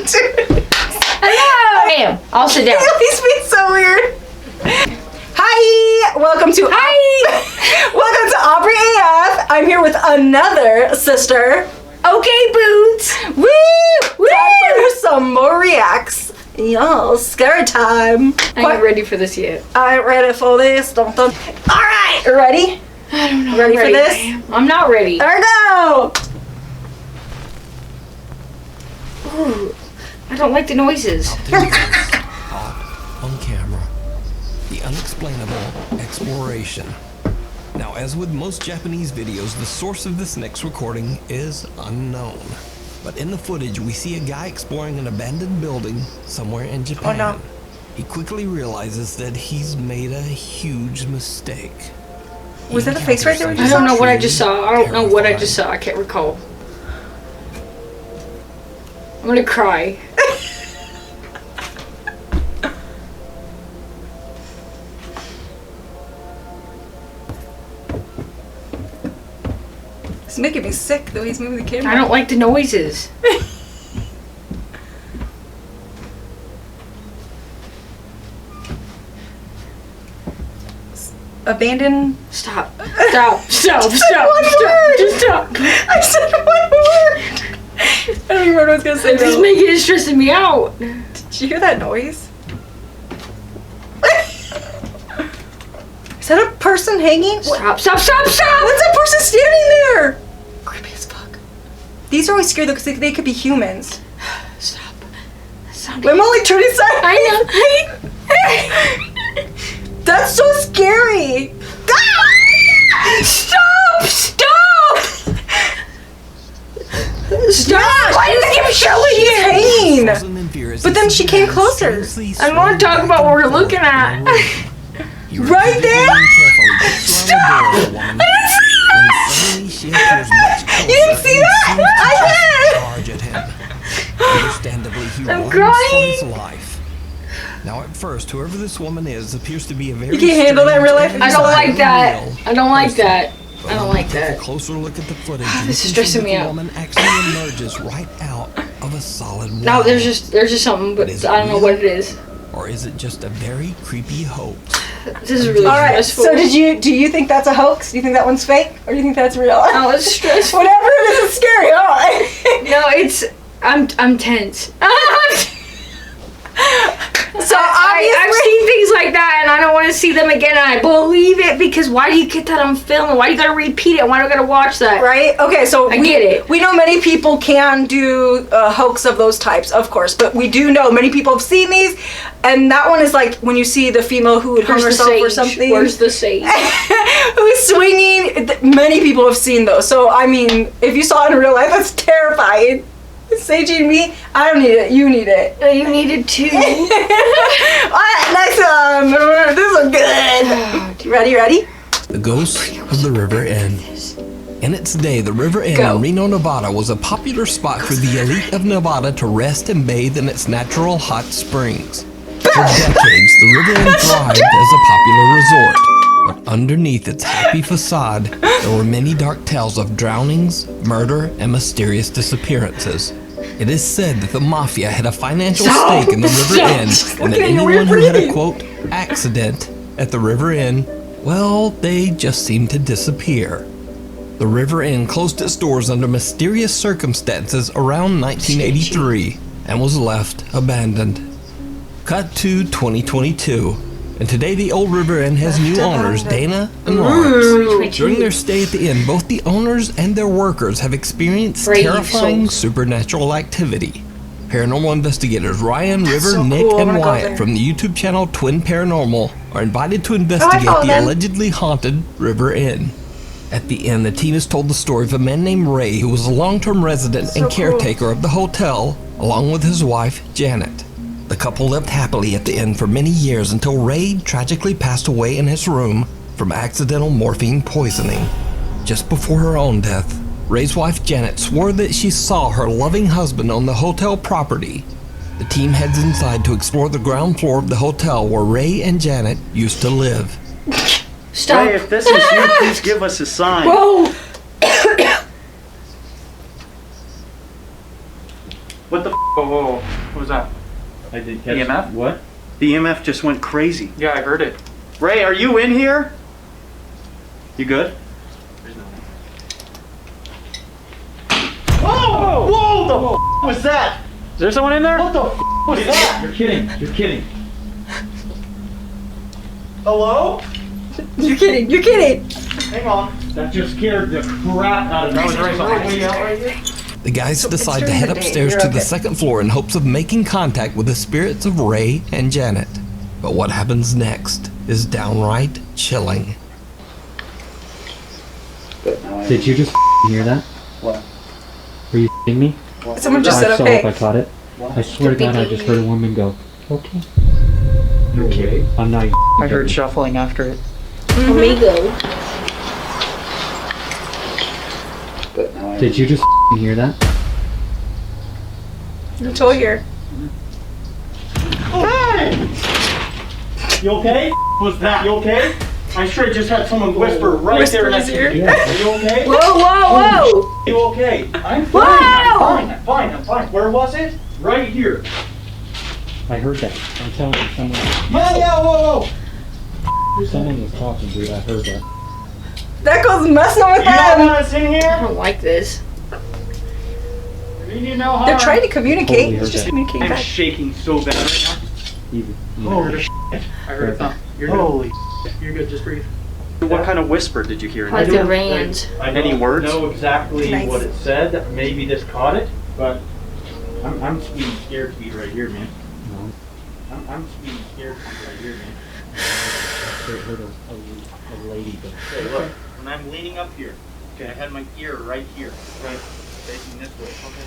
Hello! Bam! I'll sit down. These being so weird. Hi! Welcome to welcome to AubrieAF. I'm here with another sister. Okayboots! Woo! Woo! Time for some more reacts. Y'all, scary time. I'm not ready for this yet. I'm ready for this. Dun, dun. All right, ready? I don't know. Ready for this? I'm not ready. There we go. Ooh, I don't like the noises. On camera, the unexplainable exploration. Now, as with most Japanese videos, the source of this next recording is unknown. But in the footage, we see a guy exploring an abandoned building somewhere in Japan. Oh, no. He quickly realizes that he's made a huge mistake. Was that a face right there? I don't know what I just saw. I don't know what I just saw. I can't recall. I'm gonna cry. It's making me sick the way he's moving the camera. I don't like the noises. Abandoned. Stop. Stop. Stop. Stop. One Stop. word. Just stop. I said one word. I don't even remember what I was gonna say. This is making it stressing me out. Did you hear that noise? Is that a person hanging? Stop. Stop. Stop. Stop. What's that person standing there? Creepy as fuck. These are always scary though because they could be humans. Stop. I'm only turning sides. I know. That's so scary. Ah! Stop! Stop! Stop! Why does it keep showing Hanging. But then she came closer. I want to talk about what we're looking at. Right there? Stop! You didn't see that? I did. Understandably, he I'm runs crying. for his life. Now, at first, whoever this woman is appears to be a very. You can't handle that in real life? I don't like that. I don't like that. I don't like that. Take a closer look at the footage. This is stressing me out. The woman actually emerges right out of a solid wall. No, there's just something, but I don't know what it is. Or is it just a very creepy hoax? This is really stressful. So do you think that's a hoax? Do you think that one's fake? Or do you think that's real? Oh, it's stressful. Whatever it is, it's scary, huh? No, it's I'm tense. So I've seen things like that and I don't want to see them again, and I believe it because why do you get that on film and why do you gotta repeat it? Why do I gotta watch that? Right? Okay, so I get it. We know many people can do a hoax of those types, of course, but we do know many people have seen these, and that one is like when you see the female who would hung herself or something. Where's the sage? Who's swinging. Many people have seen those. So, I mean, if you saw it in real life, that's terrifying. Saging me, I don't need it. You need it. You needed to. Alright, next one. This is good. Ready? The Ghost of the River Inn. In its day, the River Inn in Reno, Nevada was a popular spot for the elite of Nevada to rest and bathe in its natural hot springs. For decades, the River Inn thrived as a popular resort. But underneath its happy facade, there were many dark tales of drownings, murder, and mysterious disappearances. It is said that the mafia had a financial stake in the River Inn, and that anyone who had a, quote, accident at the River Inn, well, they just seemed to disappear. The River Inn closed its doors under mysterious circumstances around 1983 and was left abandoned. Cut to 2022. And today the old River Inn has new owners, Dana and Lawrence. During their stay at the inn, both the owners and their workers have experienced terrifying supernatural activity. Paranormal investigators Ryan, River, Nick, and Wyatt from the YouTube channel Twin Paranormal are invited to investigate the allegedly haunted River Inn. At the inn, the team is told the story of a man named Ray who was a long-term resident and caretaker of the hotel, along with his wife, Janet. The couple lived happily at the inn for many years until Ray tragically passed away in his room from accidental morphine poisoning. Just before her own death, Ray's wife Janet swore that she saw her loving husband on the hotel property. The team heads inside to explore the ground floor of the hotel where Ray and Janet used to live. Stop. Ray, if this is you, please give us a sign. Whoa! What the f***? Whoa. What was that? I did catch EMF? What? The EMF just went crazy. Yeah, I heard it. Ray, are you in here? You good? Whoa! Whoa! The f was that? Is there someone in there? What the f was that? You're kidding. You're kidding. Hello? You're kidding. You're kidding. Hang on. That just scared the crap out of me. That was Ray. Way out right here. The guys decide to during head the day, upstairs you're to the okay. second floor in hopes of making contact with the spirits of Ray and Janet. But what happens next is downright chilling. Did you just hear that? What? Were you me? Someone just I said saw okay. if I caught it. I swear to God, I just heard a woman go, okay. Okay. I'm not. I heard shuffling after it. Amigo. Did you just hear that? You told her. Hey! You okay? Was that? You okay? I sure just had someone whisper right there next to you. Whisper in his ear. Are you okay? Whoa. You okay? I'm fine. Whoa! I'm fine. Where was it? Right here. I heard that. I'm telling you, someone was talking, dude. I heard that. That goes messing with You don't them. want us in I here? don't like this. You need no harm. They're trying to communicate. Totally heard It's just that. communicating I'm back. shaking so bad right Easy. now. Holy shit. I heard a thump. You're good. Holy. You're good. Just breathe. What kind of whisper did you hear? Like the rains. I Any don't words? know exactly Nice. what it said. Maybe this caught it, but I'm speeding scared speed right here, man. No, I'm speeding scared speed right here, man. I heard a lady go. Okay, look, when I'm leaning up here, okay, I had my ear right here, right, facing this way. Okay.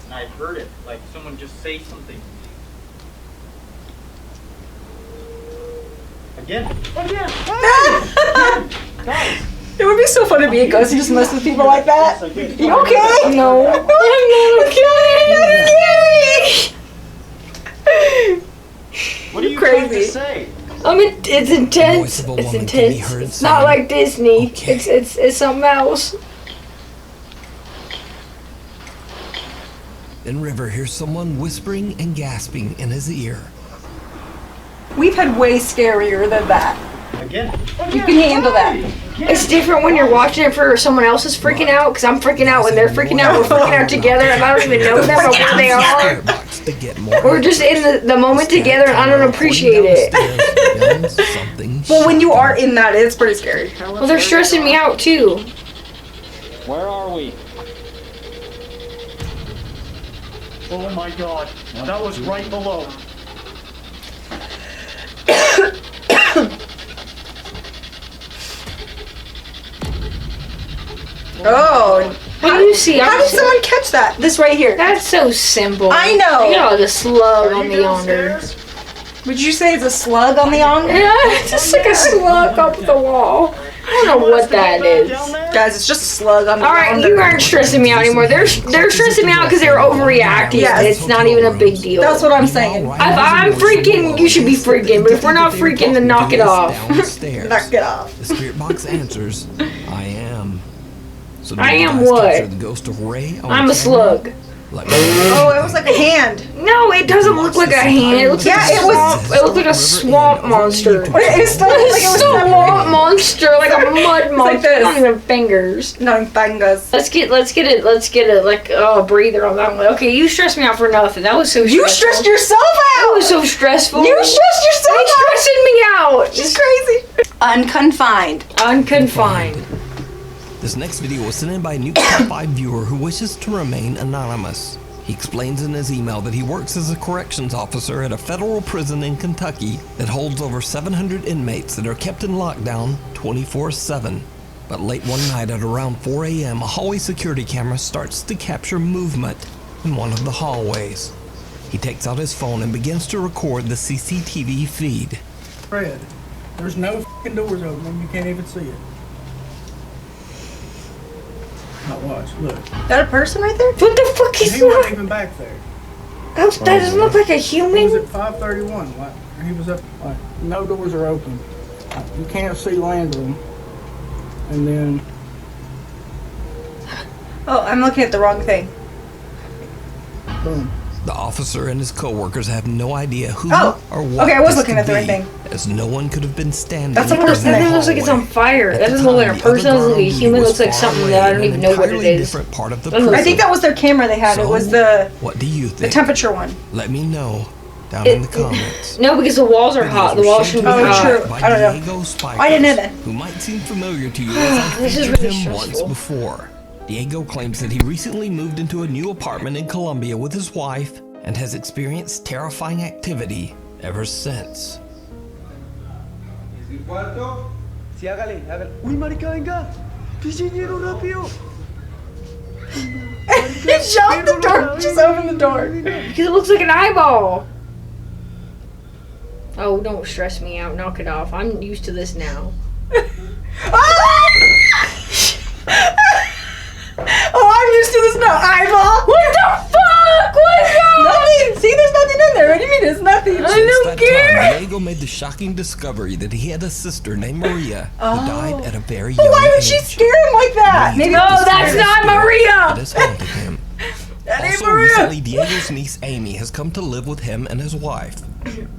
And I heard it, like someone just say something. Again. It would be so fun to be a ghost and just mess with people like that. You okay? No. I'm not okay. What are you Crazy. trying to say? It's The intense. voice of a It's woman can be intense. heard It's not saying, like Disney. "Okay." It's something else. Then River hears someone whispering and gasping in his ear. We've had way scarier than that. Again. You can handle that. It's different when you're watching it for someone else is freaking out, because I'm freaking out when they're freaking out. We're freaking out together, and I don't even know them or where they are. Spirit box to get more. We're just in the moment together, and I don't appreciate it. Something Well, when you are in that, it's pretty scary. Well, they're stressing me out too. Where are we? Oh my god. That was right below. Oh. How do you see? How did someone catch that? This right here. That's so simple. I know. You know, the slug Are on you the yonder. downstairs? Would you say it's a slug on the yonder? Yeah, it's just like a slug up the wall. I don't know what that is. Guys, it's just a slug on the Alright, yonder. you aren't stressing me out anymore. They're stressing me out because they're overreacting. Yes. It's not even a big deal. That's what I'm saying. If I'm freaking, you should be freaking. But if we're not freaking, then knock it off. Downstairs. Knock it off. The spirit box answers, I am. So do I you am guys what? capture the ghost of Ray on I'm a camera? slug. Let me Oh, it was like a hand. No, it doesn't look like a hand. It looks like Yeah, a it was- swamp. It looked like a swamp monster. It still looks like it was Swamp monster, like a mud like monster. this. Not even fingers. No, bangas. Let's get it like breather on that one. Okay, you stressed me out for nothing. That was so stressful. You stressed yourself That out. was so stressful. You stressed yourself It's out. stressing me out. She's crazy. Unconfined. Unconfined. This next video was sent in by a Nuke Top 5 viewer who wishes to remain anonymous. He explains in his email that he works as a corrections officer at a federal prison in Kentucky that holds over 700 inmates that are kept in lockdown 24/7. But late one night at around 4 a.m., a hallway security camera starts to capture movement in one of the hallways. He takes out his phone and begins to record the CCTV feed. Fred, there's no f***ing doors open and you can't even see it. Now watch, look. Is that a person right there? What the fuck is He wasn't that? even back there. That doesn't look like a He was human. at 5:31. Like, he was up, like, no doors are open. You can't see Landrum. And then, Oh, I'm looking at the wrong thing. boom. The officer and his co-workers have no idea who Oh, or what okay, I was this looking could at the right be, thing. as no one could have been standing. That's a in person. the That thing looks like it's on hallway. fire. At That the doesn't look like time, a the other person. It guard looks like a on duty human. It was looks like far something away that I don't in even an know what it entirely is. different part of the Doesn't look I think that was their camera they had. It was the What do you think? the temperature one. Let me know down in the comments. No, because the walls are hot. The walls should be Oh, hot. true. I don't know. Diego Spikers, I didn't know that. Who might seem familiar to you as I This is featured really him once stressful. before. Diego claims that he recently moved into a new apartment in Colombia with his wife and has experienced terrifying activity ever since. Sí, hágale, hágale. Uy, marica, venga. Pichiñero, rápido. Shut the door. Just open the door. Because it looks like an eyeball. Oh, don't stress me out. Knock it off. I'm used to this now. Oh, I'm used to this now. Eyeball. What the fuck? What is that? Nothing. See, there's nothing in there. What do you mean there's nothing? I Since don't that care. time, Diego made the shocking discovery that he had a sister named Maria who died at a very But young why would age. she scare him like that? Maybe No, that's not That Maria. has haunted him. that ain't Also, Maria. recently, Diego's niece Amy has come to live with him and his wife.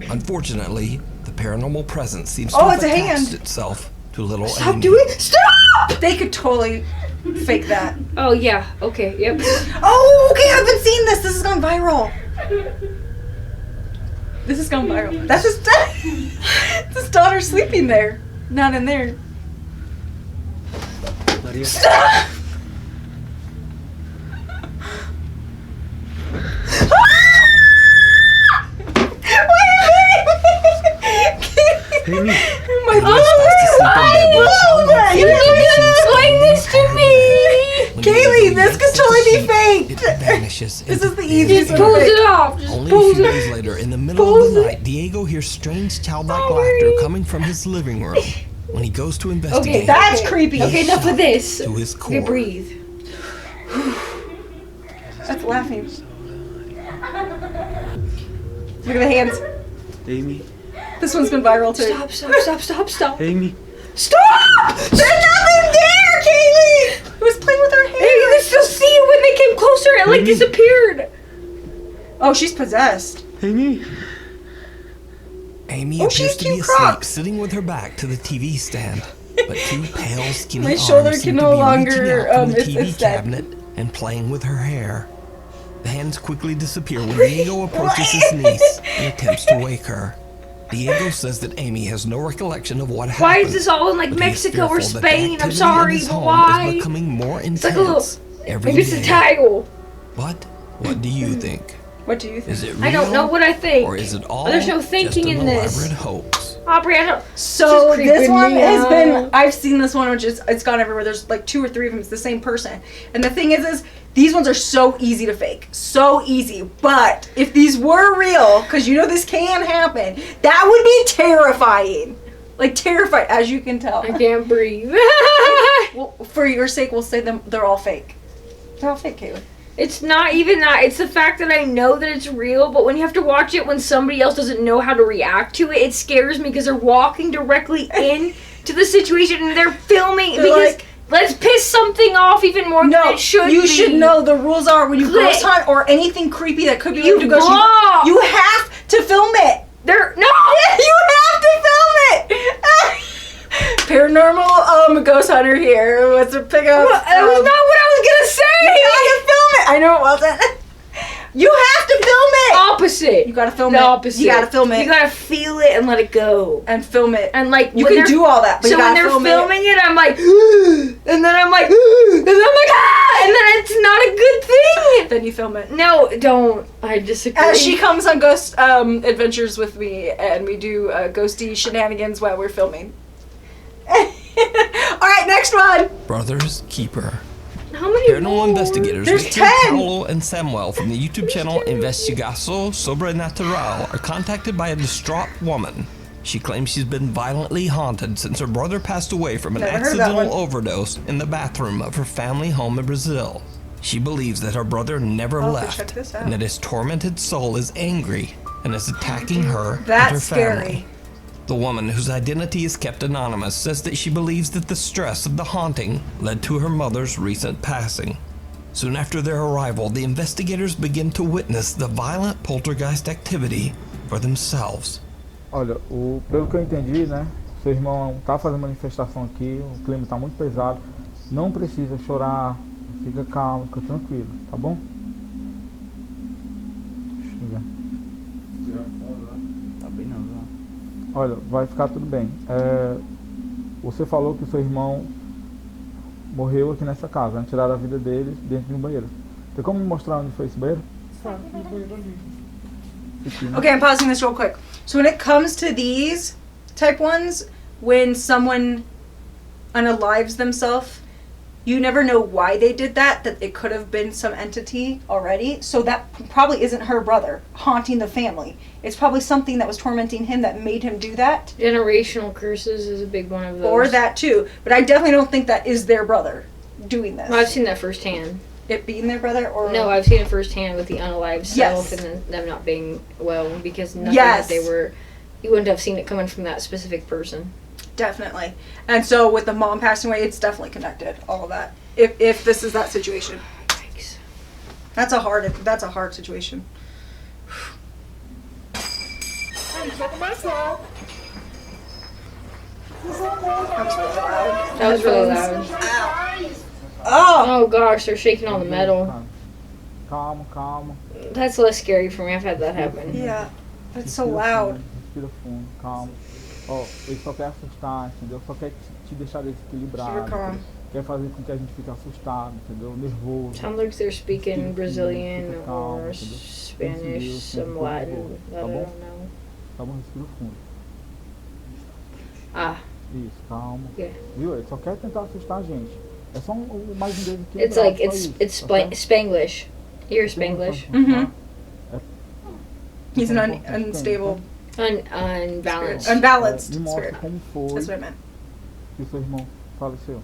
Unfortunately, the paranormal presence seems to Oh, have it's a attached hand. itself to little Stop Amy. doing. Stop! They could totally fake that. Oh, yeah. Okay, yep. Oh, okay. I've been seeing this. This has gone viral. This has gone viral. That's his his daughter sleeping there, not in there. María. Stop! Amy. My fast asleep in bed with a childlike You're fear not that gonna seems explain this to to be me! When Kaylee, Diego this yanks could at the totally be sheet, faked! It vanishes This into is the thin easiest air. Pulls way. it off. Just Only a pulls few it. days later, in the middle of the night, Diego hears strange childlike laughter coming from his living room. When he goes to investigate, Okay, That's creepy. Okay, enough of this. to his core. Okay, breathe. That's laughing. Look at the hands. Amy. This one's been viral too. Stop, stop, stop, stop, stop. Amy. Stop! There's nothing there, Kaylee! Who was playing with her hair? Hey, you can still see it when they came closer. It like disappeared. Oh, she's possessed. Amy. Amy Oh, appears she's to be cute asleep, Crocs. sitting with her back to the TV stand. But two pale, skinny My arms shoulder seem can to no be longer, reaching out from the it's TV dead. cabinet and playing with her hair. The hands quickly disappear when Diego approaches his niece and attempts to wake her. Diego says that Amy has no recollection of what happened. Why is this all in like but he is Mexico or fearful that the Spain? I'm activity in sorry, his but home why? is becoming more intense It's like a little. every Maybe it's a day. taggle. But what do you think? What do you think? Is it real? I don't know what I think. Or is it all There's no just thinking an in this. elaborate hoax? Aubrey, I don't. So This is this creeping one me has out. been, I've seen this one, which is, it's gone everywhere. There's like 2 or 3 of them. It's the same person. And the thing is these ones are so easy to fake. So easy. But if these were real, because you know this can happen, that would be terrifying. Like terrifying, as you can tell. I can't breathe. Well, for your sake, we'll say they're all fake. They're all fake, Kaylee. It's not even that. It's the fact that I know that it's real, but when you have to watch it when somebody else doesn't know how to react to it, it scares me because they're walking directly into the situation and they're filming They're because like- let's piss something off even more No, than it should you be. should know the rules are when you Click. ghost hunt or anything creepy that could be You related to ghost block. you have to film it. They're no. You have to film it. Paranormal ghost hunter here. What's a pickup? That was not what I was gonna say. You gotta film it. I know it wasn't. You have to film it. Opposite. You gotta film the it. opposite. You gotta film it. You gotta feel it and let it go. And film it. And like You when can they're- do all that, but so you when gotta they're film filming it. it, I'm like, and then I'm like, and then I'm like, ah, and then it's not a good thing. Then you film it. No, don't. I disagree. As she comes on ghost adventures with me, and we do ghosty shenanigans while we're filming. All right, next one. Brothers Keeper. How many Paranormal more? investigators There's Victor, 10. Paolo, and Samuel from the YouTube channel Investigazo Sobrenatural are contacted by a distraught woman. She claims she's been violently haunted since her brother passed away from an Never heard of that accidental one. overdose in the bathroom of her family home in Brazil. She believes that her brother never I'll have to check left this out. and that his tormented soul is angry and is attacking her and her That's family. scary. The woman, whose identity is kept anonymous, says that she believes that the stress of the haunting led to her mother's recent passing. Soon after their arrival, the investigators begin to witness the violent poltergeist activity for themselves. Olha, pelo que eu entendi, né? Seu irmão tá fazendo manifestação aqui, o clima tá muito pesado. Não precisa chorar, fica calmo, fica tranquilo, tá bom? Tá bem não, né? Olha, vai ficar tudo bem. Você falou que o seu irmão morreu aqui nessa casa, né? Tiraram a vida dele dentro de um banheiro. Tem como me mostrar onde foi esse banheiro? Okay, I'm pausing this real quick. So when it comes to these type ones, when someone unalives themselves, you never know why they did that it could have been some entity already. So that probably isn't her brother haunting the family. It's probably something that was tormenting him that made him do that. Generational curses is a big one of those. Or that too. But I definitely don't think that is their brother doing this. Well, I've seen that firsthand. It being their brother, or no, I've seen it firsthand with the unalived self, Yes. and then them not being well because nothing Yes. that they were. You wouldn't have seen it coming from that specific person. Definitely. And so with the mom passing away, it's definitely connected. All of that. If this is that situation, Yikes. that's a hard situation. That was really loud. Oh, Oh gosh, they're shaking all the metal. Calma, calma. That's less scary for me. I've had that happen. yeah, that's so Respira loud. fundo, respira fundo, calma. Ó, ele só quer assustar, entendeu? Só quer te deixar desequilibrado. Keep it calm. Quer fazer com que a gente fique assustado, entendeu? Nervoso. Sounds like they're speaking Brazilian or Spanish, some Latin that I don't know. Tá bom, respira fundo. Ah, Isso, calma. yeah. Viu? Ele só quer tentar assustar a gente. É só mais um dedo que It's like it's Spanglish. You're Spanglish. Mhm. He's an unstable, Unbalanced. unbalanced Me mostra spirit. como foi That's what I meant. que o seu irmão faleceu.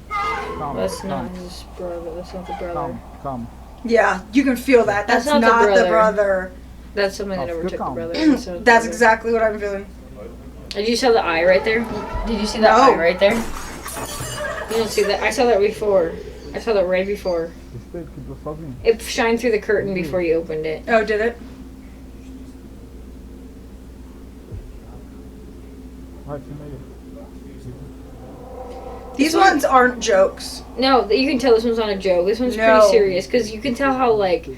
Calma, That's calma, not his brother. That's not the brother. calma, calma. Yeah, you can feel that. That's, That's not not, the the brother. That's something that Oh, overtook good the calm. brother. That's not the That's brother. exactly what I'm feeling. Did you see the eye right there? Did you see that No. eye right there? You don't see that. I saw that before. I saw that right before. Esse dedo quebrou sozinho. It shined through the curtain before you opened it. Oh, did it? Vai, filma aí. These ones aren't jokes. No, you can tell this one's not a joke. This one's No. pretty serious because you can tell how like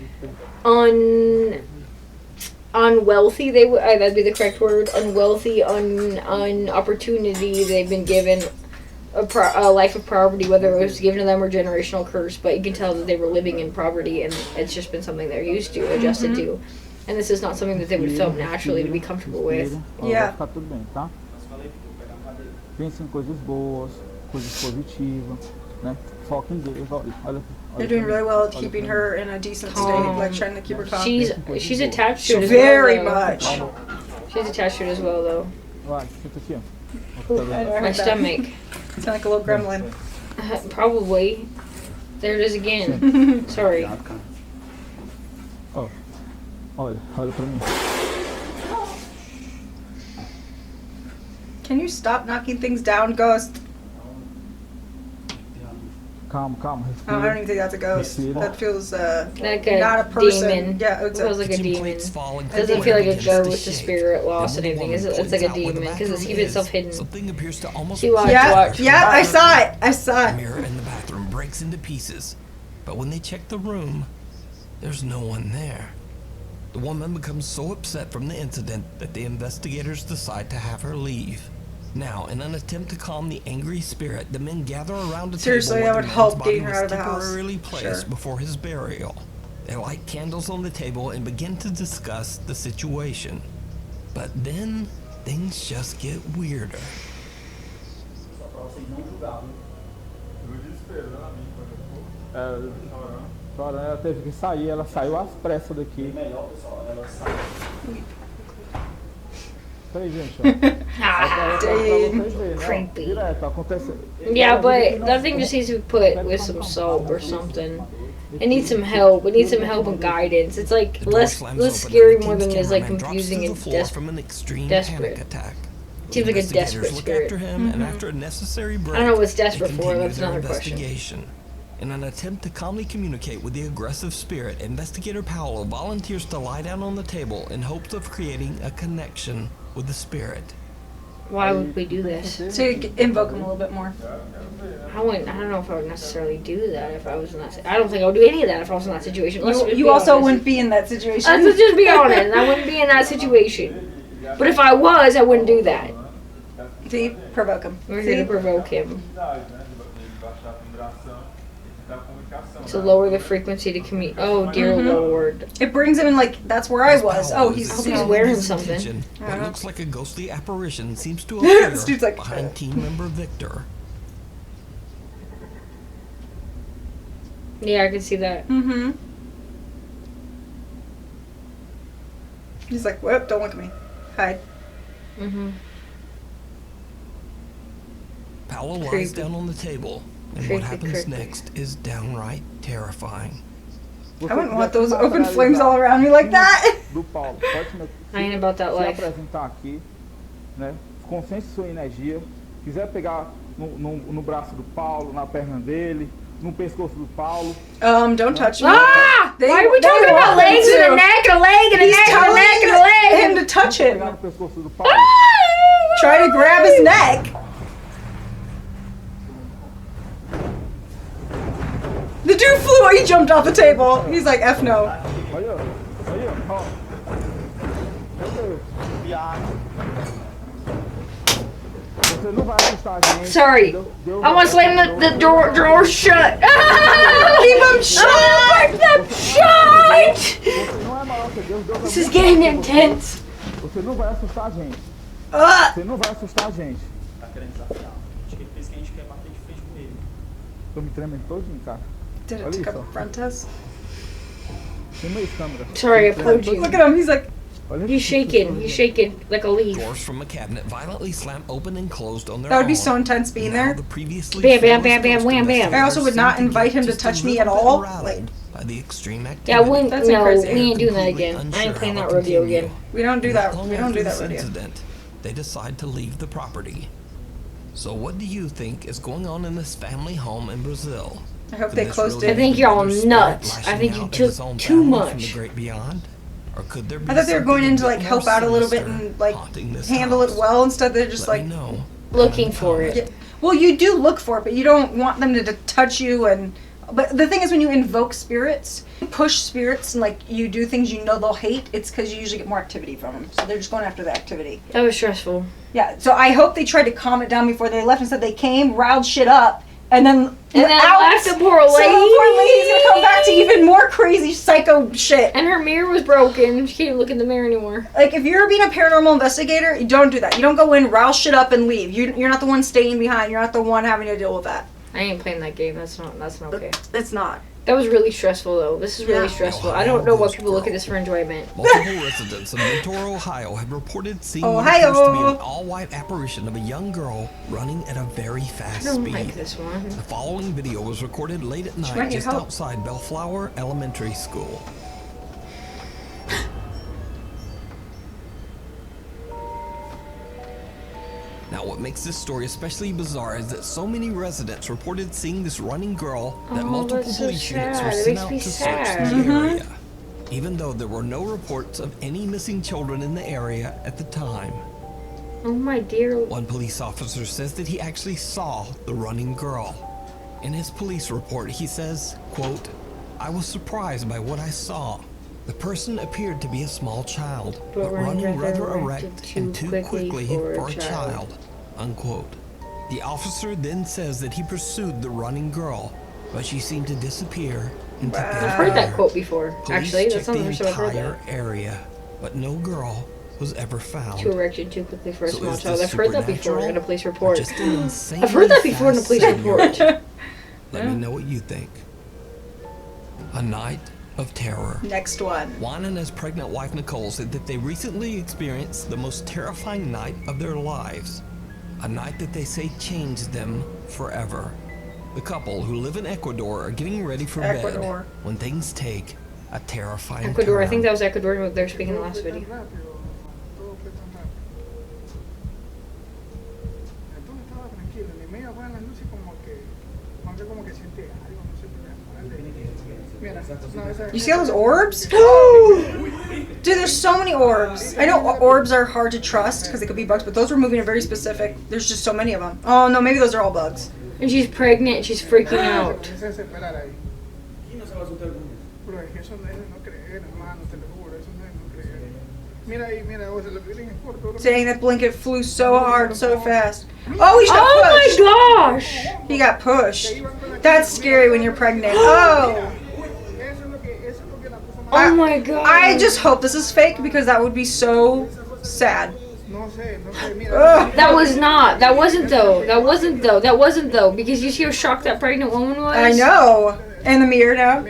unwealthy they would. That'd be the correct word. Unwealthy, opportunity they've been given a life of poverty, whether it was given to them or generational curse. But you can tell that they were living in poverty, and it's just been something they're used to, adjusted to. And this is not something that they would feel naturally to be comfortable with. Ó, Yeah. Vai ficar tudo bem, tá? Pense em coisas boas, coisas positivas, né? Foca em Deus. Olha, They're doing really well at keeping her in a decent state, Calm. like trying to keep her calm. She's attached to it as Very well. Though. much. She's attached to it as well, though. Vai, senta aqui, ó. I heard My that. stomach. Sound like a little gremlin. Probably. There it is again. Sorry. Ó, olha pra mim. Can you stop knocking things down, ghost? Calma, calma, Oh, I don't respira. even think that's a ghost. Respira. That feels Like a not a person. demon. Yeah, It it's feels a, like a Kitchen demon. plates fall and It doesn't feel like a begins to ghost, a shake. spirit, lost, Then the anything. woman It's points like a out where the demon because it's bathroom keeping is. itself hidden. Something appears to almost See, watch, yeah, watch. yeah, I saw it. I saw The it. mirror in the bathroom breaks into pieces, but when they check the room, there's no one there. The woman becomes so upset from the incident that the investigators decide to have her leave. Now, in an attempt to calm the angry spirit, the men gather around a Seriously, table that where would the help man's body getting her was out of the house. temporarily placed Sure. before his burial. They light candles on the table and begin to discuss the situation. But then, things just get weirder. Chorando, ela teve que sair, ela saiu às pressas daqui. Isso aí, gente, ó. Ah, Pra vocês verem, né? creepy. Direto, acontece. Yeah, but that thing just needs to be put with some salt or something. It needs some help. It needs some help and guidance. It's like The door less slams open scary and the more than team's it is like cameraman drops confusing to the and floor from an extreme desperate. panic attack. Seems like a Investigators desperate look spirit. after him, and after a necessary break, I don't know what's they desperate for, continue that's their another question. investigation. In an attempt to calmly communicate with the aggressive spirit, Investigator Paolo volunteers to lie down on the table in hopes of creating a connection with the spirit. Why would we do this? To invoke him a little bit more. I don't know if I would necessarily do that if I was in that. I don't think I would do any of that if I was in that situation. Let's just You be also honest. wouldn't be in that situation. Let's just be honest. I wouldn't be in that situation. But if I was, I wouldn't do that. See, provoke him. We're here to See? provoke him. To lower the frequency to commute. Oh dear Lord. It brings him in like that's where I was. Oh, Paolo is he's he's seeking wearing his something. attention. What Uh-huh. looks like a ghostly apparition seems to appear This dude's like, behind team member Victor. Yeah, I can see that. Mm-hmm. He's like, whoop, don't look at me. Hide. Mm-hmm. Paolo lies Creepy. down on the table, and Creepy, what happens creepy. next is downright terrifying. I wouldn't want those open flames all around me like that. Do Paulo, pode se I ain't about that se life. apresentar aqui, né? Concentre sua energia. Quiser pegar no braço do Paulo, na perna dele, no pescoço do Paulo. Don't touch me. Ah! They- Why are we they talking about want him legs and to. a neck and a leg and a He's neck and a telling neck and a leg? him to touch him. Pegar no pescoço do Paulo. Try to grab his neck. The dude flew. He jumped off the table. He's like, F no. Olha, ó. Você não vai assustar a gente. Sorry. Deus I want to slam the door shut. Keep him shut. Keep them shut! Você não é maior que Deus. Deus é This is muito getting maior que você. intense. Você não vai assustar a gente. Ah! Você não vai assustar a gente. Tá querendo desafiar. Acho que ele fez que a gente quer bater de frente com ele. Tô me tremendo todinho, cara. Did Olha it isso, ó. confront us? Filma isso, câmera. Sorry, I pulled you. Look at him. He's like, Olha He's isso. shaking. He's shaking like a leaf. Doors from a cabinet violently slam open and closed on their that would be own. so intense being Now there. the previously Bam, bam, fearless bam, bam, ghost wham, bam. investigators I also would not seem to invite get him to just a touch me little at bit all. rattled Like- by the extreme activity. Yeah, I wouldn't. That's No, crazy. we ain't doing that Completely again. I unsure ain't playing how that to rodeo continue. again. We don't do that. Long We don't do after that this rodeo. incident, they decide to leave the property. So what do you think is going on in this family home in Brazil? I hope Could they this closed really it. I think be y'all another spirit nuts. I lashing think you out at took his own too family from much. the great beyond? Or could there be I thought they were going something in to a like bit help more out a little bit sinister and like haunting this handle it house? well instead they're just Let like me know. Looking for it. Yeah. Well, you do look for it, but you don't want them to touch you. And but the thing is, when you invoke spirits, you push spirits, and like you do things you know they'll hate, it's because you usually get more activity from them. So they're just going after the activity. That was stressful. Yeah. So I hope they tried to calm it down before they left. Instead, they came, riled shit up, and then out. left the poor So the lady. poor lady's gonna come back to even more crazy psycho shit. And her mirror was broken. She can't look in the mirror anymore. Like, if you're being a paranormal investigator, you don't do that. You don't go in, rile shit up, and leave. You're not the one staying behind. You're not the one having to deal with that. I ain't playing that game. That's not okay. It's not. That was really stressful though. This is really Yeah. stressful. I don't know what people look at this for enjoyment. Multiple residents of Mentor, Ohio have reported seeing what Ohio. appears to be an all-white apparition of a young girl running at a very I fast don't speed. like this one. The following video was recorded late at might night need just help. outside Bellflower Elementary School. Now, what makes this story especially bizarre is that so many residents reported seeing this running girl that Oh, multiple that's so police units were sad. It sent makes out me to sad. search the Mm-hmm. area, even though there were no reports of any missing children in the area at the time. Oh my dear. One police officer says that he actually saw the running girl. In his police report, he says, quote, "I was surprised by what I saw. The person appeared to be a small child, but running rather erect and too quickly for a child," unquote. The officer then says that he pursued the running girl, but she seemed to disappear into thin I've heard that air. quote before. Police Actually, that's checked not the the first time I've heard entire that. area, but no girl was ever found. Too erected too quickly for a So small is child. this I've heard that before supernatural in a police or report. just an insanely I've heard that before in a fast police singer? report. Let me know what you think. A night of terror. Next one. Juan and his pregnant wife Nicole said that they recently experienced the most terrifying night of their lives. A night that they say changed them forever. The couple, who live in Ecuador, are getting ready for Ecuador. bed when things take a terrifying Ecuador. I turn. think that was Ecuador what they were speaking in the last video. You see all those orbs? Dude, there's so many orbs. I know orbs are hard to trust because they could be bugs, but those were moving in very specific. There's just so many of them. Oh no, maybe those are all bugs. And she's pregnant. She's freaking out. Dang, that blanket flew so hard, so fast. Oh, he got pushed. Oh my gosh! He got pushed. That's scary when you're pregnant. Oh. Oh my god! I just hope this is fake because that would be so sad. That was not. That wasn't though. That wasn't though. That wasn't though. Because you see how shocked that pregnant woman was? I know. In the mirror now.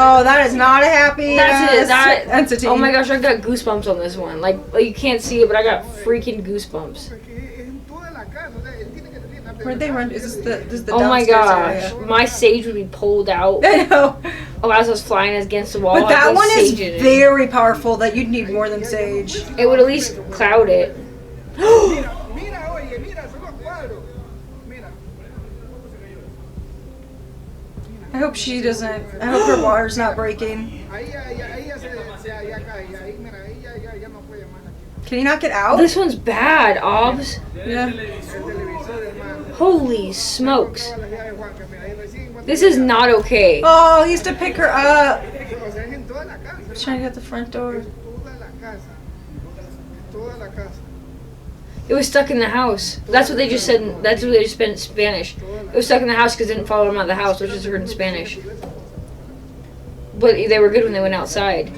Oh, that is not a happy entity. Oh my gosh, I got goosebumps on this one. Like you can't see it, but I got freaking goosebumps. Where'd they run? Is this the Oh my gosh, area? my sage would be pulled out. I know. Oh, as I was flying against the wall. But that one is in it. very powerful. That you'd need more than sage. It would at least cloud it. I hope she doesn't. I hope her water's not breaking. Can you not get out? This one's bad, Obs. Yeah. Holy smokes. This is not okay. Oh, he used to pick her up. He's trying to get the front door. It was stuck in the house. That's what they just said. That's what they just said in Spanish. It was stuck in the house because it didn't follow them out of the house, which is heard in Spanish. But they were good when they went outside.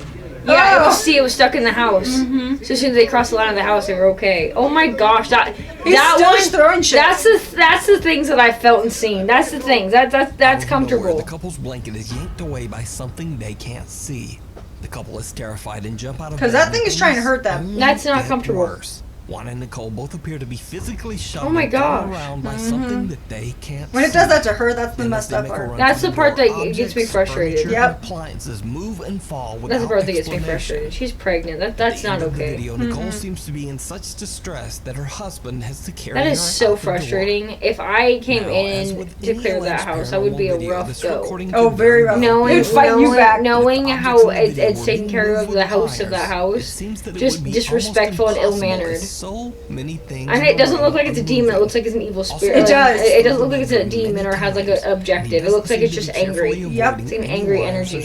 Yeah, it was stuck in the house. Mm-hmm. So as soon as they crossed the line of the house, they were okay. Oh my gosh, that was throwing shit. That's the things that I felt and seen. That's the things. That's comfortable. The couple's blanket is yanked away by something they can't see. The couple is terrified and jump out of bed. Because that thing is trying to hurt them. That's not comfortable. Worse. Juan and Nicole both appear to be physically shoved around by something that they can't When it does that to her, that's the messed up part. That's the part that gets me frustrated. Yep. Appliances move and fall That's the part that gets me frustrated. She's pregnant. That's not okay. Video, Nicole seems to be in such distress that her husband has to carry her. That is so out the door. frustrating. If I came in to clear that house, that would be a rough go. Oh, very rough. Knowing how it's taken care of, the host of that house, just disrespectful and ill-mannered. So many things. And it doesn't look like it's a demon. It looks like it's an evil spirit. It does. It doesn't look like it's a demon or has like an objective. It looks like it's just angry. Yep. It's an angry energy.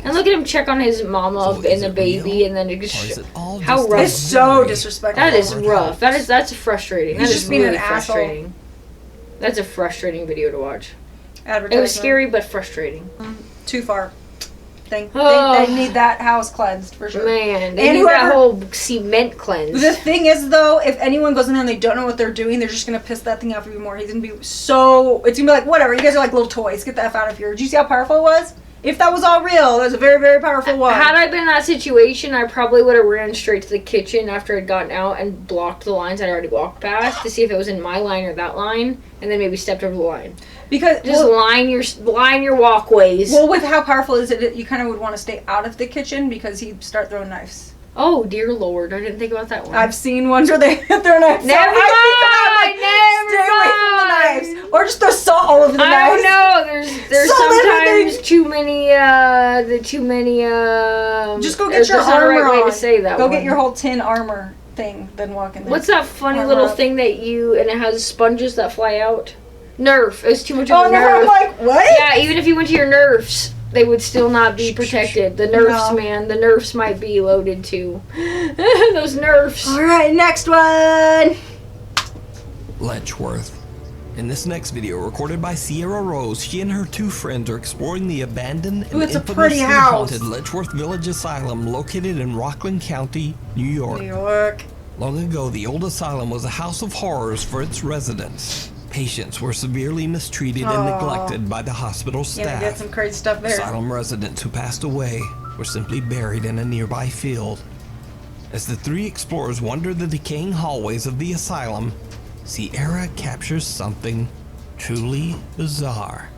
And look at him check on his mama and the baby, and then it just how rough. It's so disrespectful. That is rough. That's frustrating. He's That just is being really an asshole. frustrating. That's a frustrating video to watch. Advertisement. It was scary but frustrating. Too far. They Oh. need that house cleansed for sure. Man, they need that whole cement cleanse. The thing is, though, if anyone goes in there and they don't know what they're doing, they're just gonna piss that thing off even more. He's gonna be so. It's gonna be like, whatever. You guys are like little toys. Get the F out of here. Did you see how powerful it was? If that was all real, that was a very, very powerful one. Had I been in that situation, I probably would have ran straight to the kitchen after I'd gotten out and blocked the lines I'd already walked past to see if it was in my line or that line, and then maybe stepped over the line. Because just line your walkways. Well, with how powerful is it, you kind of would want to stay out of the kitchen because he'd start throwing knives. Oh dear Lord, I didn't think about that one. I've seen ones where they throw knives. Never mind. Stay away from the knives, or just throw salt all over the knives. I don't know. There's sometimes too many. Just go get your there's not a armor right way on. to say that. Go one. get your whole tin armor thing, then walk in there. What's that funny Armor little up. thing that and it has sponges that fly out? Nerf. It was too much of a no, nerf. I'm like, what? Yeah, even if you went to your nerfs, they would still not be protected. The nerfs, man. The nerfs might be loaded too. Those nerfs. Alright, next one. Letchworth. In this next video, recorded by Sierra Rose, she and her two friends are exploring the abandoned and it's a infamously pretty house. haunted Letchworth Village Asylum located in Rockland County, New York. New York. Long ago, the old asylum was a house of horrors for its residents. Patients were severely mistreated and neglected by the hospital staff. Yeah, they did some crazy stuff there. Asylum residents who passed away were simply buried in a nearby field. As the three explorers wander the decaying hallways of the asylum, Sierra captures something truly bizarre.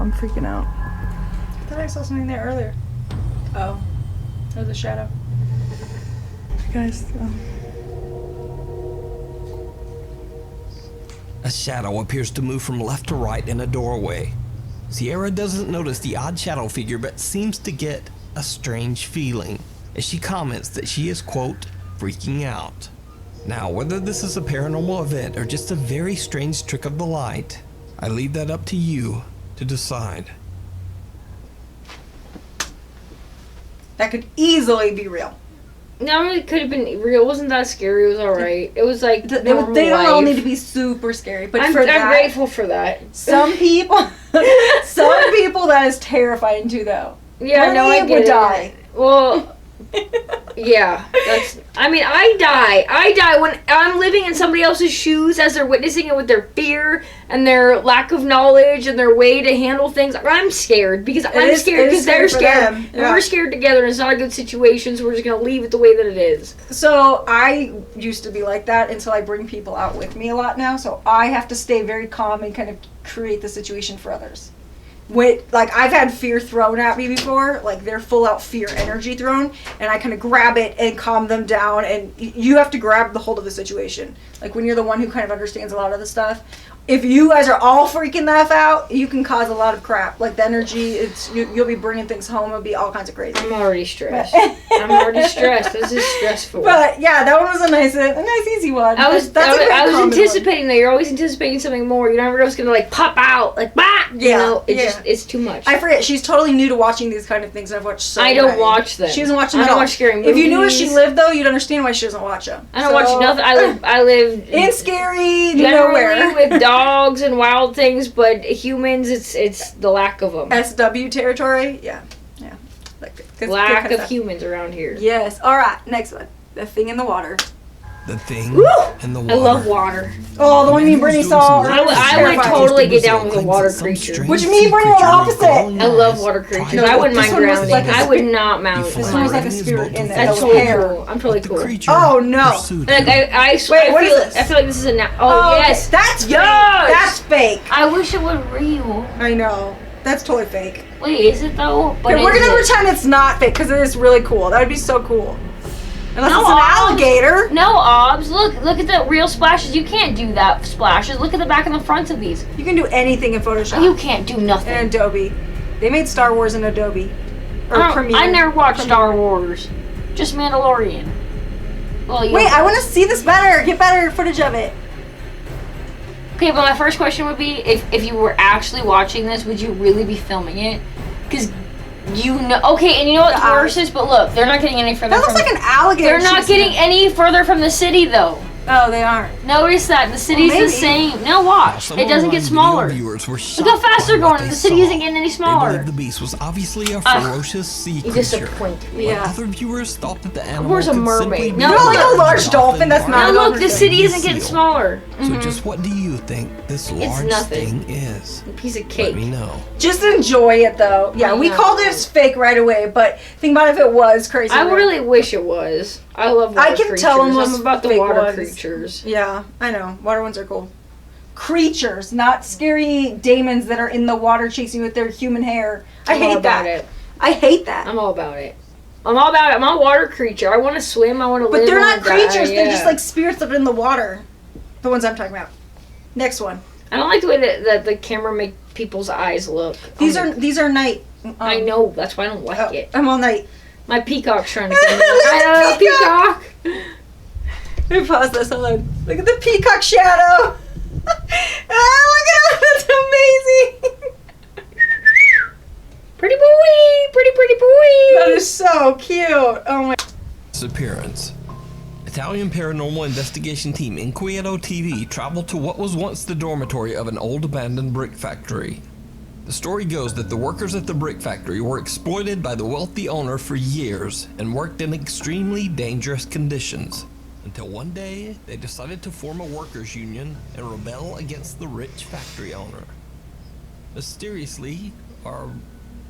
I'm freaking out. I thought I saw something there earlier. Oh, that was a shadow. Guys, A shadow appears to move from left to right in a doorway. Sierra doesn't notice the odd shadow figure but seems to get a strange feeling as she comments that she is, quote, freaking out. Now, whether this is a paranormal event or just a very strange trick of the light, I leave that up to you to decide. that could easily be real. No, it could have been real. It wasn't that scary. It was alright. It was like They don't all need to be super scary, but I'm grateful for that. Some people, that is terrifying too, though. Yeah, no, I get would it. die. Well, yeah, I die when I'm living in somebody else's shoes as they're witnessing it with their fear and their lack of knowledge and their way to handle things. I'm scared because I'm scared because they're scared. And we're scared together, and it's not a good situation, so we're just going to leave it the way that it is. So I used to be like that until I bring people out with me a lot now, so I have to stay very calm and kind of create the situation for others. Like, I've had fear thrown at me before, like they're full out fear energy thrown, and I kind of grab it and calm them down, and you have to grab the hold of the situation. Like, when you're the one who kind of understands a lot of the stuff, if you guys are all freaking the F out, you can cause a lot of crap. Like, the energy, you'll be bringing things home, it'll be all kinds of crazy. I'm already stressed. This is stressful. But, yeah, that one was a nice easy one. I was anticipating that. You're always anticipating something more. You never know it's going to, like, pop out. Like, bah! You know, it's too much. I forget. She's totally new to watching these kind of things. I've watched so many. I don't watch them. She doesn't watch them I at don't all. watch scary movies. If you knew where she lived, though, you'd understand why she doesn't watch them. I don't watch nothing. I live in scary nowhere nowhere with dogs and wild things, but humans, it's the lack of them. SW territory, yeah. Lack of humans around here. Yes. All right. Next one. The thing in the water. The thing in the water. I love water. Oh, the one me and Brittany saw. I would totally get down with a water creature. Which me and Brittany are the opposite. I love water creatures. I wouldn't mind drowning. I would not mount. This one was like a spirit in there. That's totally cool. I'm totally cool. Oh no! Like I swear. Wait, what is this? I feel like this is a. Oh yes, that's fake. Yes! That's fake. I wish it was real. I know. That's totally fake. Wait, is it though? But we're gonna pretend it's not fake because it is really cool. That would be so cool. Unless it's an alligator. No, Obs. Look at the real splashes. You can't do that splashes. Look at the back and the front of these. You can do anything in Photoshop. You can't do nothing. In Adobe. They made Star Wars in Adobe. Or Premiere. I never watched Star Wars. Just Mandalorian. Well, wait, I want to see this better. Get better footage of it. Okay, but my first question would be, if you were actually watching this, would you really be filming it? Because you know, okay, and you know what's worse is, but look, they're not getting any further. That looks like an alligator. They're not getting any further from the city, though. Oh, they aren't. Notice that the city's the same. Now watch, it doesn't get smaller. Look how fast they're going. The city isn't getting any smaller. The beast was obviously a ferocious sea creature. Disappoint me. Yeah. Other viewers thought that the animal Where's a mermaid? No, like a large dolphin. That's not. Now look, the city isn't getting smaller. So just what do you think this large thing is? A piece of cake. Let me know. Just enjoy it, though. Yeah, we called it fake right away, but think about if it was crazy. I really wish it was. I love water creatures. I can tell them I'm about the water creatures. Yeah, I know. Water ones are cool. Creatures, not scary demons that are in the water chasing you with their human hair. I hate that. I hate that. I'm all about it. I'm all about it. I'm a water creature. I want to swim. I want to live. But they're not creatures. They're just like spirits that are in the water. The ones I'm talking about. Next one. I don't like the way that the camera make people's eyes look. These are night. I know. That's why I don't like it. I'm all night. My peacock's trying to come in. I know, peacock. Let me pause this. Hold on. Look at the peacock shadow. Oh, look at that. That's amazing. Pretty boy. Pretty boy. That is so cute. Oh my. Disappearance. Italian paranormal investigation team Inquieto TV traveled to what was once the dormitory of an old abandoned brick factory. The story goes that the workers at the brick factory were exploited by the wealthy owner for years and worked in extremely dangerous conditions, until one day they decided to form a workers' union and rebel against the rich factory owner. Mysteriously, or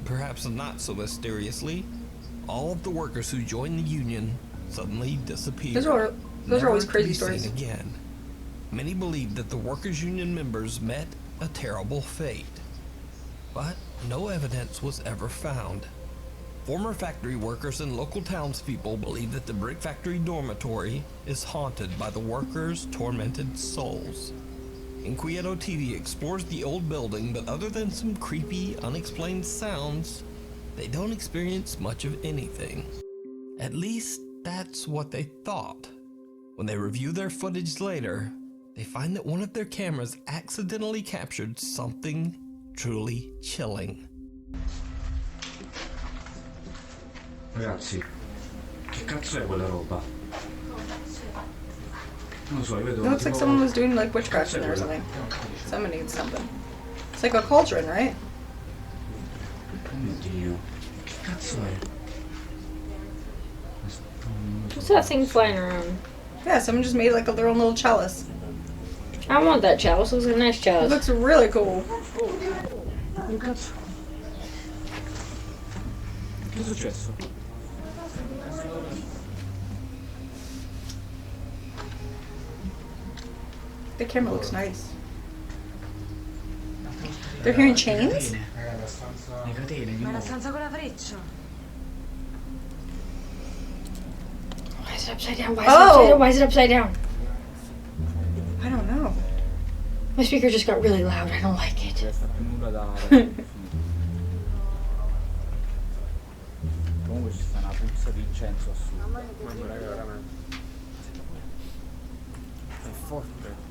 perhaps not so mysteriously, all of the workers who joined the union suddenly disappeared. Those are always crazy stories. Again. Many believe that the workers' union members met a terrible fate. But no evidence was ever found. Former factory workers and local townspeople believe that the brick factory dormitory is haunted by the workers' tormented souls. Inquieto TV explores the old building, but other than some creepy, unexplained sounds, they don't experience much of anything. At least, that's what they thought. When they review their footage later, they find that one of their cameras accidentally captured something truly chilling. Ragazzi, che cazzo è quella roba? Non lo so, io vedo. It looks like someone was doing like witchcraft in there or something. Someone needs something. It's like a cauldron, right? Oddio, che cazzo è? What's that thing flying around? Yeah, someone just made like their own little chalice. I want that chalice. Looks like a nice It chalice. looks really cool. Che cazzo? Che è successo? The camera looks nice. They're hearing chains? Le catene di nuovo. stanza con la freccia. Why is it upside down? Why is it upside down? Why is it upside down? I don't know. My speaker just got really loud. I don't like it. Nulla da... Comunque ci sta una puzza di incenso assurda. Mamma raga, veramente. È forte.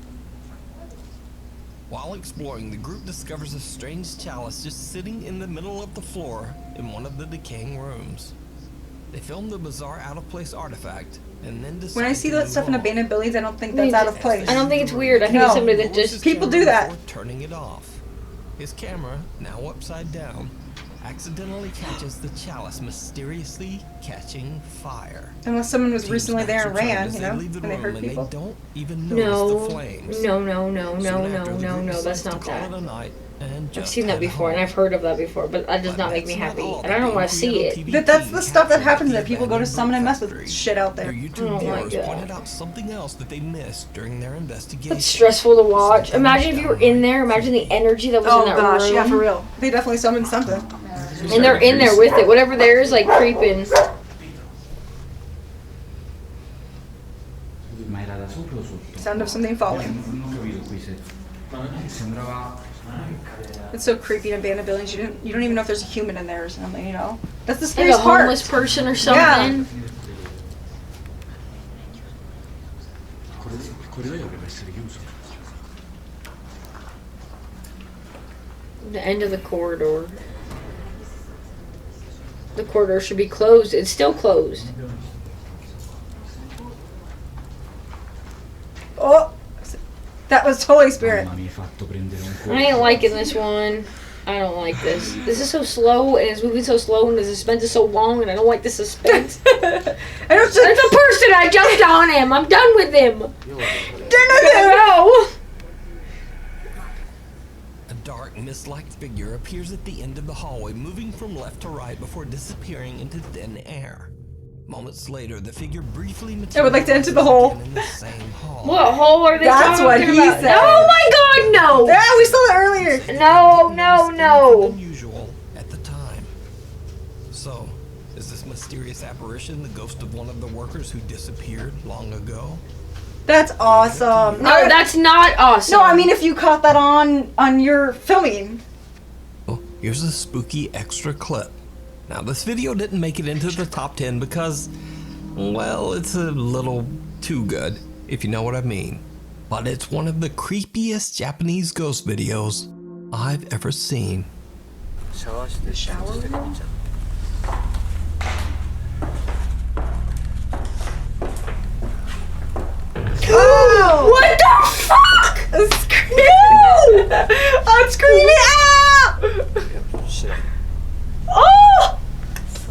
While exploring, the group discovers a strange chalice just sitting in the middle of the floor in one of the decaying rooms. They filmed the bizarre out-of-place artifact and then decide When I see to that move stuff in on. abandoned buildings, I don't think that's out of place. I don't think it's weird. I think it's somebody that just... People do that. Before turning it off. His camera, now upside down, accidentally catches the chalice mysteriously catching fire. Unless someone was Team recently there and snatch return ran, as you they know, leave the and they room hurt and people. They don't even notice the flames. No, Soon after, the group that's decides not to call that. it a night and I've just seen that head before, and home. I've heard of that before, but that does not make me That's not happy. all And I don't that want to see Inquieto it. TV But that's the stuff that captured happens at that the people go to abandoned summon and mess factory. with shit out Their there. YouTube Oh my viewers God. pointed out something else that they missed during their investigation. It's stressful to watch. Imagine if you were in there. Imagine the energy that was Oh in that gosh, room. yeah, for real. They definitely summoned something. And they're in there with it. Whatever there is, like, creeping. Ma era da sopra o sotto? Sound of something falling. Non ho capito qui se... Sembrava... It's so creepy in abandoned buildings. You don't even know if there's a human in there or something. You know, that's the Like a scariest part. homeless person or something. Il corridoio dovrebbe essere chiuso. The end of the corridor. The corridor should be closed. It's still closed. Oh, that was totally spirit. Mamma, mi hai fatto prendere un colpo. I ain't liking this one. I don't like this. This is so slow, and it's moving so slow, and the suspense is so long, and I don't like the suspense. I don't. There's a person! I jumped on him! I'm done with him! No! A dark, mist-like figure appears at the end of the hallway, moving from left to right before disappearing into thin air. Moments later, the figure briefly materializes I would like to enter the hole. again in the same hall. What hole are they That's talking what he about? said. Oh my god, no! Yeah, we saw that earlier. No. Unusual at the time. So, is this mysterious apparition the ghost of one of the workers who disappeared long ago? That's awesome. No, that's not awesome. No, I mean if you caught that on your filming. Well, here's a spooky extra clip. Now, this video didn't make it into the top 10 because, well, it's a little too good, if you know what I mean. But it's one of the creepiest Japanese ghost videos I've ever seen. The shower room? Oh! What the fuck? I'm screaming out! Shit. Oh!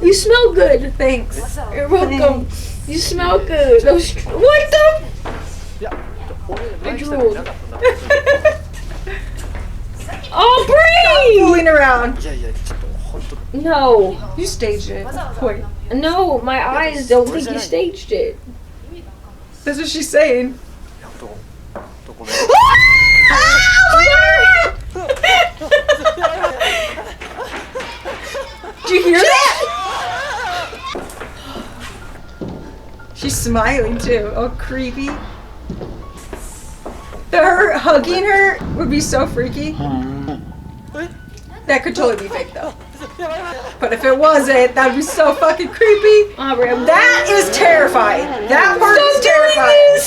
You smell good. Thanks. You're welcome. You smell good. Those, what the? I drooled. Aubrey! Fooling around. No. You staged it. Wait. No, my eyes don't think you staged it. That's what she's saying. Did you hear that? She's smiling too. Oh, creepy. Her hugging her would be so freaky. That could totally be fake though. But if it wasn't, that'd be so fucking creepy. Aubrey, That is terrifying. That part is terrifying.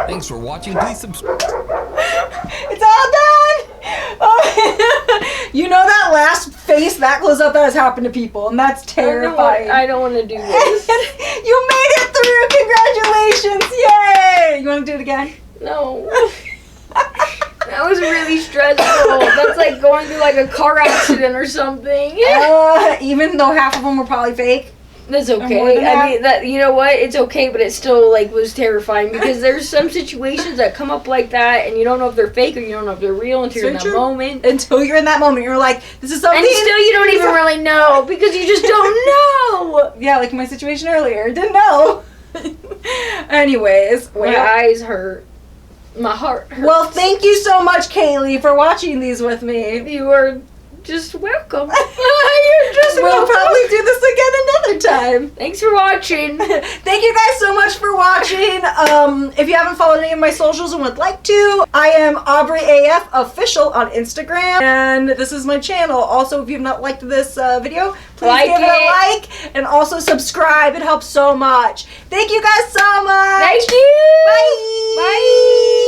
Thanks for watching. Please subscribe. It's all done. Oh. You know that last face that close up that has happened to people, and that's terrifying. I don't want to do this. You made it through. Congratulations. Yay. You want to do it again? No. That was really stressful. That's like going through like a car accident or something. Even though half of them were probably fake. That's more okay. than I mean, that you know what? It's okay, but it still like was terrifying because there's some situations that come up like that, and you don't know if they're fake or you don't know if they're real until you're in that moment. Until you're in that moment, you're like, "This is something." And still, you don't even really know because you just don't know. Yeah, like my situation earlier, didn't know. Anyways, My eyes hurt. My heart hurts. Well, thank you so much, Kaylee, for watching these with me. You are just welcome. You're just We'll welcome. probably do this again another time. Thanks for watching. Thank you guys so much for watching. If you haven't followed any of my socials and would like to, I am AubrieAFofficial on Instagram, and this is my channel. Also, if you've not liked this video, please give it a like, and also subscribe. It helps so much. Thank you guys so much. Thank you. Bye. Bye.